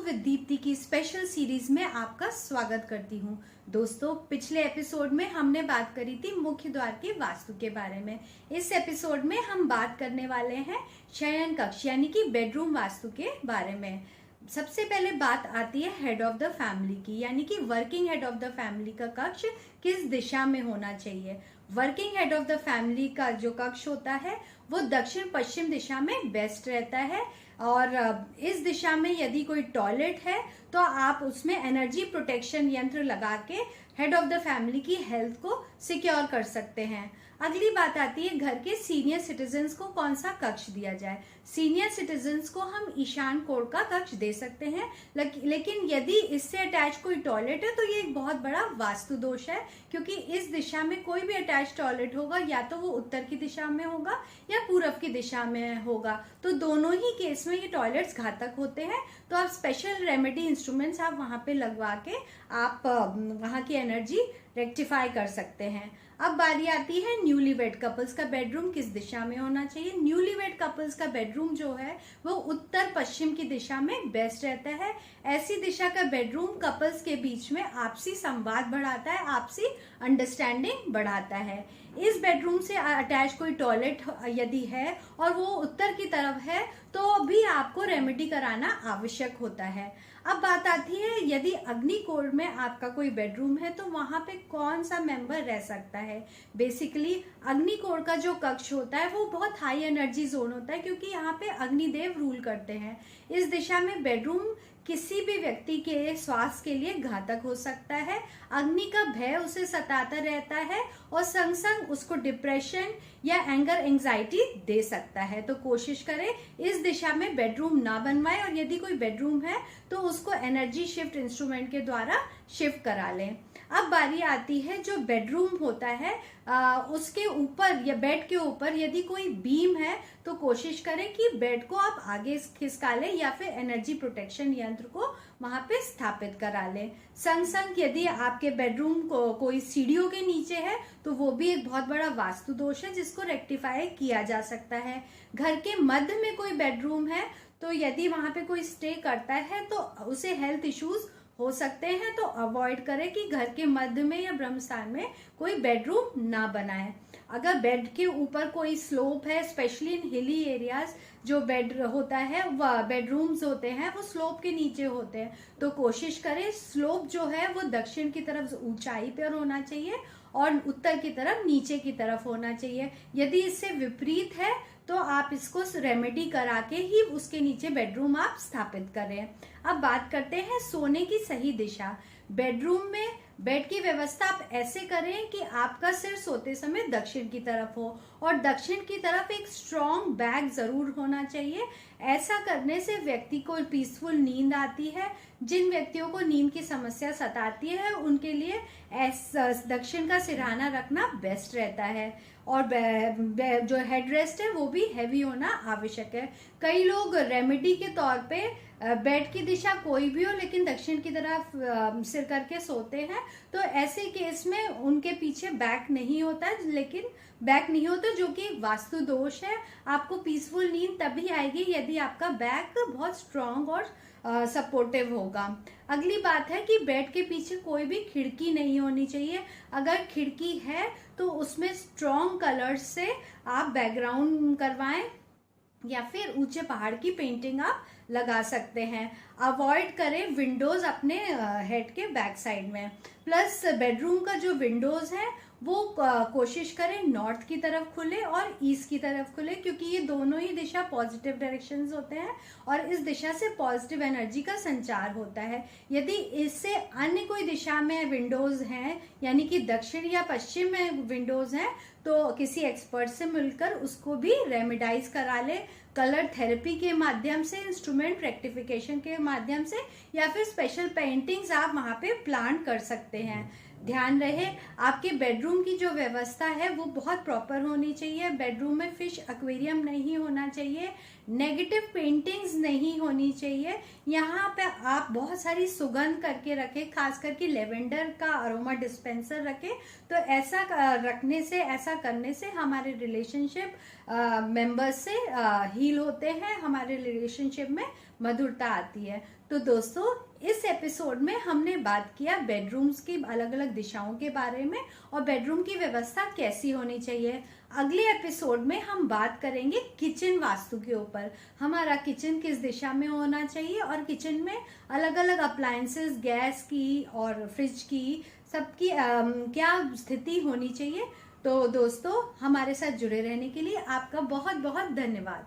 With Deepti की special series में आपका स्वागत करती हूं। दोस्तों, पिछले एपिसोड में हमने बात करी थी मुख्य द्वार के वास्तु के बारे में। इस एपिसोड में हम बात करने वाले हैं शयन कक्ष यानी कि बेडरूम वास्तु के बारे में। सबसे पहले बात आती है हेड ऑफ द फैमिली की, यानी कि working head of the family का कक्ष किस दिशा में होना चाहिए। Working head of the family का जो कक्ष होता है वो दक्षिण पश्चिम दिशा में बेस्ट रहता है। और इस दिशा में यदि कोई टॉयलेट है तो आप उसमें एनर्जी प्रोटेक्शन यंत्र लगा के हेड ऑफ द फैमिली की हेल्थ को सिक्योर कर सकते हैं। अगली बात आती है घर के सीनियर सिटीजन्स को कौन सा कक्ष दिया जाए। सीनियर सिटीजन्स को हम ईशान कोण का कक्ष दे सकते हैं, लेकिन यदि इससे अटैच कोई टॉयलेट है तो ये एक बहुत बड़ा वास्तु दोष है, क्योंकि इस दिशा में कोई भी अटैच टॉयलेट होगा या तो वो उत्तर की दिशा में होगा या पूरब की दिशा में होगा। तो दोनों ही केस में ये टॉयलेट्स घातक होते हैं। तो आप स्पेशल रेमेडी इंस्ट्रूमेंट्स आप वहां पे लगवा के आप वहां की एनर्जी रेक्टिफाई कर सकते हैं। अब बारी आती है न्यूली वेड कपल्स का बेडरूम किस दिशा में होना चाहिए। न्यूली वेड कपल्स का बेडरूम जो है वो उत्तर पश्चिम की दिशा में बेस्ट रहता है। ऐसी दिशा का बेडरूम कपल्स के बीच में आपसी संवाद बढ़ाता है, आपसी अंडरस्टैंडिंग बढ़ाता है। इस बेडरूम से अटैच कोई टॉयलेट यदि है और वो उत्तर की तरफ है तो भी आपको रेमेडी कराना आवश्यक होता है। अब बात आती है यदि अग्निकोण में आपका कोई बेडरूम है तो वहां पे कौन सा मेंबर रह सकता है। बेसिकली अग्निकोण का जो कक्ष होता है वो बहुत हाई एनर्जी जोन होता है, क्योंकि यहाँ पे अग्निदेव रूल करते हैं। इस दिशा में बेडरूम किसी भी व्यक्ति के स्वास्थ्य के लिए घातक हो सकता है। अग्नि का भय उसे सताता रहता है और संग संग उसको डिप्रेशन या एंगर एंजाइटी दे सकता है। तो कोशिश करें इस दिशा में बेडरूम ना बनवाएं, और यदि कोई बेडरूम है तो उसको एनर्जी शिफ्ट इंस्ट्रूमेंट के द्वारा शिफ्ट करा लें। अब बारी आती है जो बेडरूम होता है उसके ऊपर या बेड के ऊपर यदि कोई बीम है तो कोशिश करें कि बेड को आप आगे खिसका लें या फिर एनर्जी प्रोटेक्शन यंत्र को वहां पे स्थापित करा लें। संग संग यदि आपके बेडरूम को कोई सीढ़ियों के नीचे है तो वो भी एक बहुत बड़ा वास्तु दोष है जिसको रेक्टिफाई किया जा सकता है। घर के मध्य में कोई बेडरूम है तो यदि वहां पे कोई स्टे करता है तो उसे हेल्थ इश्यूज हो सकते हैं, तो अवॉइड करें कि घर के मध्य में या ब्रह्मस्थान में कोई बेडरूम ना बनाए। अगर बेड के ऊपर कोई स्लोप है, स्पेशली इन हिली एरियाज, जो बेड होता है बेडरूम्स होते हैं वो स्लोप के नीचे होते हैं, तो कोशिश करें स्लोप जो है वो दक्षिण की तरफ ऊंचाई पर होना चाहिए और उत्तर की तरफ नीचे की तरफ होना चाहिए। यदि इससे विपरीत है तो आप इसको रेमेडी करा के ही उसके नीचे बेडरूम आप स्थापित करें। अब बात करते हैं सोने की सही दिशा। बेडरूम में बेड की व्यवस्था आप ऐसे करें कि आपका सिर सोते समय दक्षिण की तरफ हो और दक्षिण की तरफ एक स्ट्रॉन्ग बैग जरूर होना चाहिए। ऐसा करने से व्यक्ति को पीसफुल नींद आती है। जिन व्यक्तियों को नींद की समस्या सताती है उनके लिए दक्षिण का सिरहाना रखना बेस्ट रहता है। और जो हेडरेस्ट है वो भी हैवी होना आवश्यक है। कई लोग रेमेडी के तौर पे बेड की दिशा कोई भी हो लेकिन दक्षिण की तरफ सिर करके सोते हैं, तो ऐसे केस में उनके पीछे बैक नहीं होता, जो कि वास्तु दोष है। आपको पीसफुल नींद तभी आएगी यदि आपका बैक बहुत स्ट्रांग और सपोर्टिव होगा। अगली बात है कि बेड के पीछे कोई भी खिड़की नहीं होनी चाहिए। अगर खिड़की है तो उसमें स्ट्रॉन्ग कलर्स से आप बैकग्राउंड करवाएं या फिर ऊंचे पहाड़ की पेंटिंग आप लगा सकते हैं। अवॉइड करें विंडोज अपने हेड के बैक साइड में। प्लस बेडरूम का जो विंडोज है वो कोशिश करें नॉर्थ की तरफ खुले और ईस्ट की तरफ खुले, क्योंकि ये दोनों ही दिशा पॉजिटिव डायरेक्शंस होते हैं और इस दिशा से पॉजिटिव एनर्जी का संचार होता है। यदि इससे अन्य कोई दिशा में विंडोज हैं यानी कि दक्षिण या पश्चिम में विंडोज हैं तो किसी एक्सपर्ट से मिलकर उसको भी रेमेडाइज करा ले, कलर थेरेपी के माध्यम से, इंस्ट्रूमेंट रेक्टिफिकेशन के माध्यम से, या फिर स्पेशल पेंटिंग्स आप वहां पे प्लान कर सकते हैं। ध्यान रहे आपके बेडरूम की जो व्यवस्था है वो बहुत प्रॉपर होनी चाहिए। बेडरूम में फिश एक्वेरियम नहीं होना चाहिए, नेगेटिव पेंटिंग्स नहीं होनी चाहिए। यहाँ पे आप बहुत सारी सुगंध करके रखें, खास करके लेवेंडर का अरोमा डिस्पेंसर रखें। तो ऐसा रखने से, ऐसा करने से हमारे रिलेशनशिप मेंबर्स से हील होते हैं, हमारे रिलेशनशिप में मधुरता आती है। तो दोस्तों इस एपिसोड में हमने बात किया बेडरूम्स की अलग अलग दिशाओं के बारे में और बेडरूम की व्यवस्था कैसी होनी चाहिए। अगले एपिसोड में हम बात करेंगे किचन वास्तु के ऊपर, हमारा किचन किस दिशा में होना चाहिए और किचन में अलग अलग अप्लायंसेस, गैस की और फ्रिज की सबकी क्या स्थिति होनी चाहिए। तो दोस्तों हमारे साथ जुड़े रहने के लिए आपका बहुत बहुत धन्यवाद।